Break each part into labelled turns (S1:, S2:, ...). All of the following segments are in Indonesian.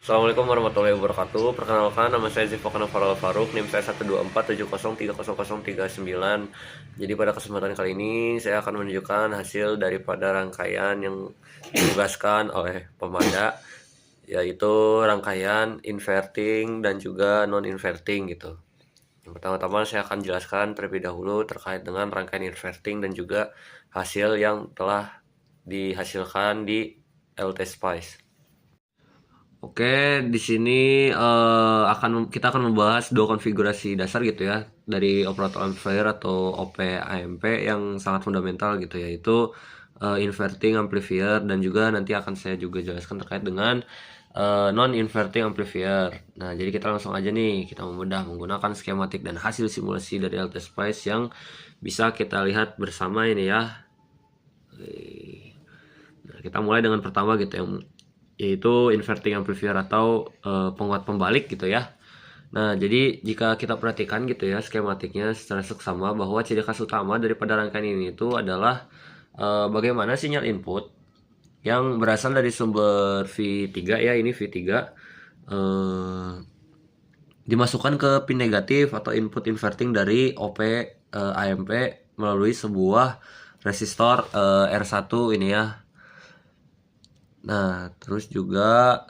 S1: Assalamualaikum warahmatullahi wabarakatuh. Perkenalkan, nama saya Zifokan Farul Faruk, NIM saya 12470300039. Jadi pada kesempatan kali ini saya akan menunjukkan hasil daripada rangkaian yang ditugaskan oleh Pemada, yaitu rangkaian inverting dan juga non inverting gitu. Yang pertama-tama saya akan jelaskan terlebih dahulu terkait dengan rangkaian inverting dan juga hasil yang telah dihasilkan di LT Spice. Oke, di sini kita akan membahas dua konfigurasi dasar gitu ya dari operator amplifier atau OP AMP yang sangat fundamental gitu, yaitu inverting amplifier, dan juga nanti akan saya juga jelaskan terkait dengan non inverting amplifier. Nah, jadi kita langsung aja nih, kita membedah menggunakan skematik dan hasil simulasi dari LT Spice yang bisa kita lihat bersama ini ya. Nah, kita mulai dengan pertama gitu, yaitu inverting amplifier atau penguat pembalik gitu ya. Nah, jadi jika kita perhatikan gitu ya skematiknya secara seksama, bahwa ciri khas utama daripada rangkaian ini itu adalah bagaimana sinyal input yang berasal dari sumber V3 ya, ini V3 dimasukkan ke pin negatif atau input inverting dari OP AMP melalui sebuah resistor R1 ini ya. Nah, terus juga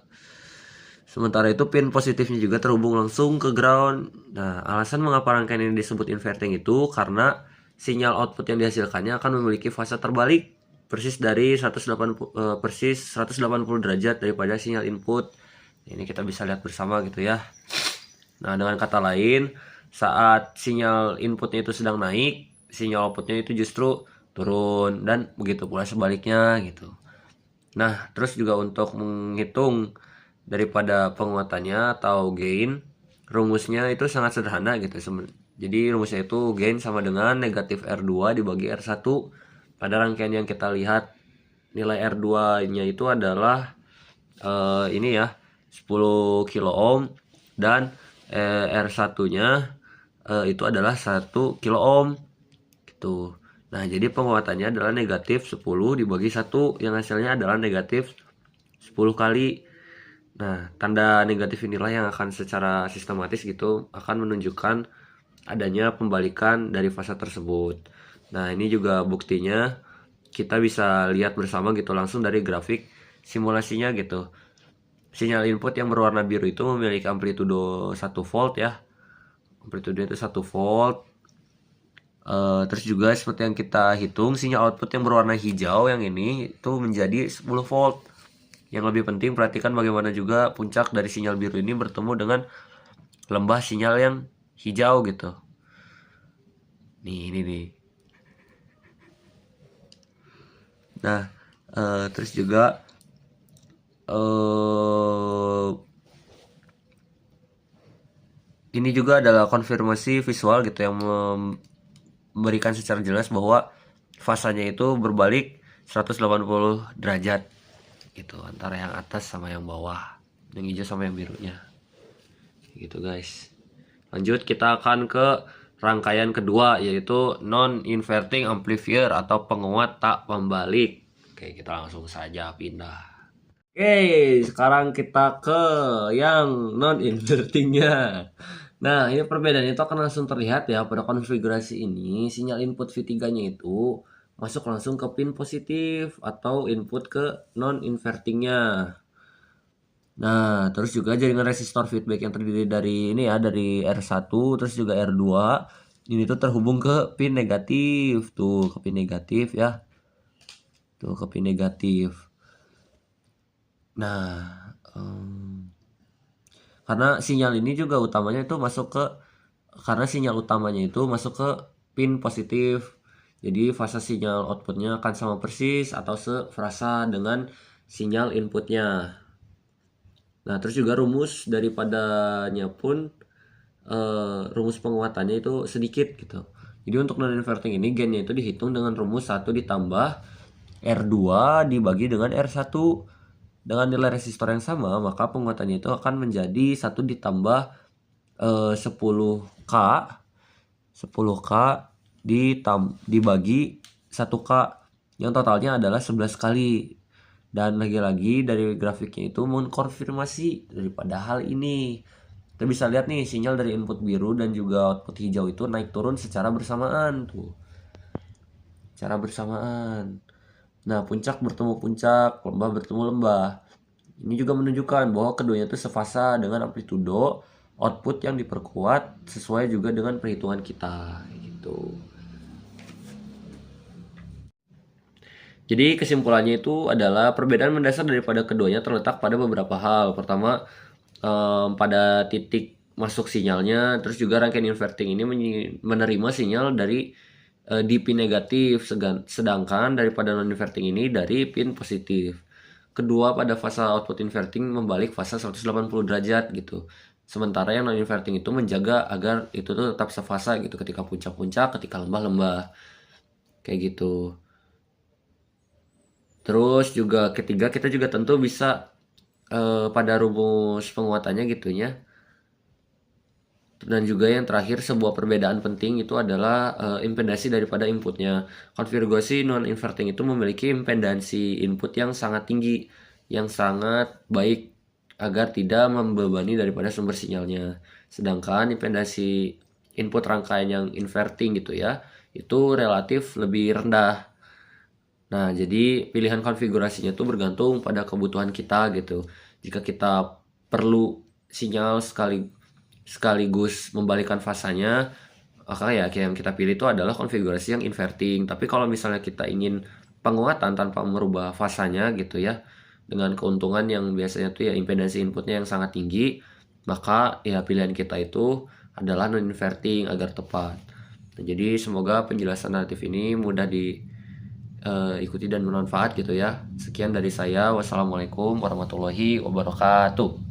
S1: sementara itu pin positifnya juga terhubung langsung ke ground. Nah, alasan mengapa rangkaian ini disebut inverting itu karena sinyal output yang dihasilkannya akan memiliki fase terbalik persis dari 180 derajat daripada sinyal input. Ini kita bisa lihat bersama gitu ya. Nah, dengan kata lain, saat sinyal inputnya itu sedang naik, sinyal outputnya itu justru turun, dan begitu pula sebaliknya gitu. Nah, terus juga untuk menghitung daripada penguatannya atau gain, rumusnya itu sangat sederhana gitu. Jadi rumusnya itu gain sama dengan negatif R2 dibagi R1. Pada rangkaian yang kita lihat, nilai R2-nya itu adalah ini ya, 10 kilo ohm, dan R1-nya itu adalah 1 kilo ohm gitu. Nah, jadi penguatannya adalah negatif 10 dibagi 1, yang hasilnya adalah negatif 10 kali. Nah, tanda negatif inilah yang akan secara sistematis gitu akan menunjukkan adanya pembalikan dari fase tersebut. Nah, ini juga buktinya kita bisa lihat bersama gitu langsung dari grafik simulasinya gitu. Sinyal input yang berwarna biru itu memiliki amplitudo 1 volt ya. Amplitudo itu 1 volt. Terus juga seperti yang kita hitung, sinyal output yang berwarna hijau yang ini itu menjadi 10 volt. Yang lebih penting, perhatikan bagaimana juga puncak dari sinyal biru ini bertemu dengan lembah sinyal yang hijau gitu. Nih, ini nih. Nah, terus juga ini juga adalah konfirmasi visual gitu yang memberikan secara jelas bahwa fasanya itu berbalik 180 derajat gitu, antara yang atas sama yang bawah, yang hijau sama yang birunya gitu guys. Lanjut, kita akan ke rangkaian kedua, yaitu non inverting amplifier atau penguat tak pembalik. Oke, kita langsung saja pindah. Oke, sekarang kita ke yang non invertingnya. Nah, ini perbedaannya itu akan langsung terlihat ya pada konfigurasi ini. Sinyal input V3-nya itu masuk langsung ke pin positif atau input ke non invertingnya. Nah, terus juga jaringan resistor feedback yang terdiri dari ini ya, dari R1 terus juga R2. Ini tuh terhubung ke pin negatif. Tuh, ke pin negatif ya. Tuh, ke pin negatif. Nah, karena sinyal ini juga utamanya itu masuk ke karena sinyal utamanya itu masuk ke pin positif. Jadi fase sinyal outputnya akan sama persis atau sefrasa dengan sinyal inputnya. Nah, terus juga rumus daripadanya pun rumus penguatannya itu sedikit gitu. Jadi untuk non inverting ini gainnya itu dihitung dengan rumus 1 ditambah R2 dibagi dengan R1. Dengan nilai resistor yang sama, maka penguatannya itu akan menjadi 1 ditambah 10K 10K dibagi 1K, yang totalnya adalah 11 kali. Dan lagi-lagi dari grafiknya itu mengkonfirmasi daripada hal ini. Kita bisa lihat nih sinyal dari input biru dan juga output hijau itu naik turun secara bersamaan tuh. Secara bersamaan. Nah, puncak bertemu puncak, lembah bertemu lembah. Ini juga menunjukkan bahwa keduanya itu sefasa dengan amplitudo output yang diperkuat sesuai juga dengan perhitungan kita gitu. Jadi kesimpulannya itu adalah perbedaan mendasar daripada keduanya terletak pada beberapa hal. Pertama, pada titik masuk sinyalnya, terus juga rangkaian inverting ini menerima sinyal dari di pin negatif, sedangkan daripada non inverting ini dari pin positif. Kedua, pada fase output inverting membalik fase 180 derajat gitu. Sementara yang non inverting itu menjaga agar itu tuh tetap sefasa gitu ketika puncak-puncak, ketika lembah-lembah. Kayak gitu. Terus juga ketiga, kita juga tentu bisa pada rumus penguatannya gitunya. Dan juga yang terakhir, sebuah perbedaan penting itu adalah impedansi daripada inputnya. Konfigurasi non-inverting itu memiliki impedansi input yang sangat tinggi, yang sangat baik agar tidak membebani daripada sumber sinyalnya. Sedangkan impedansi input rangkaian yang inverting gitu ya, itu relatif lebih rendah. Nah, jadi pilihan konfigurasinya itu bergantung pada kebutuhan kita gitu. Jika kita perlu sinyal sekaligus membalikkan fasanya, maka ya yang kita pilih itu adalah konfigurasi yang inverting. Tapi kalau misalnya kita ingin penguatan tanpa merubah fasanya gitu ya, dengan keuntungan yang biasanya tuh ya impedansi inputnya yang sangat tinggi, maka ya pilihan kita itu adalah non inverting agar tepat. Nah, jadi semoga penjelasan natif ini mudah ikuti dan bermanfaat gitu ya. Sekian dari saya. Wassalamualaikum warahmatullahi wabarakatuh.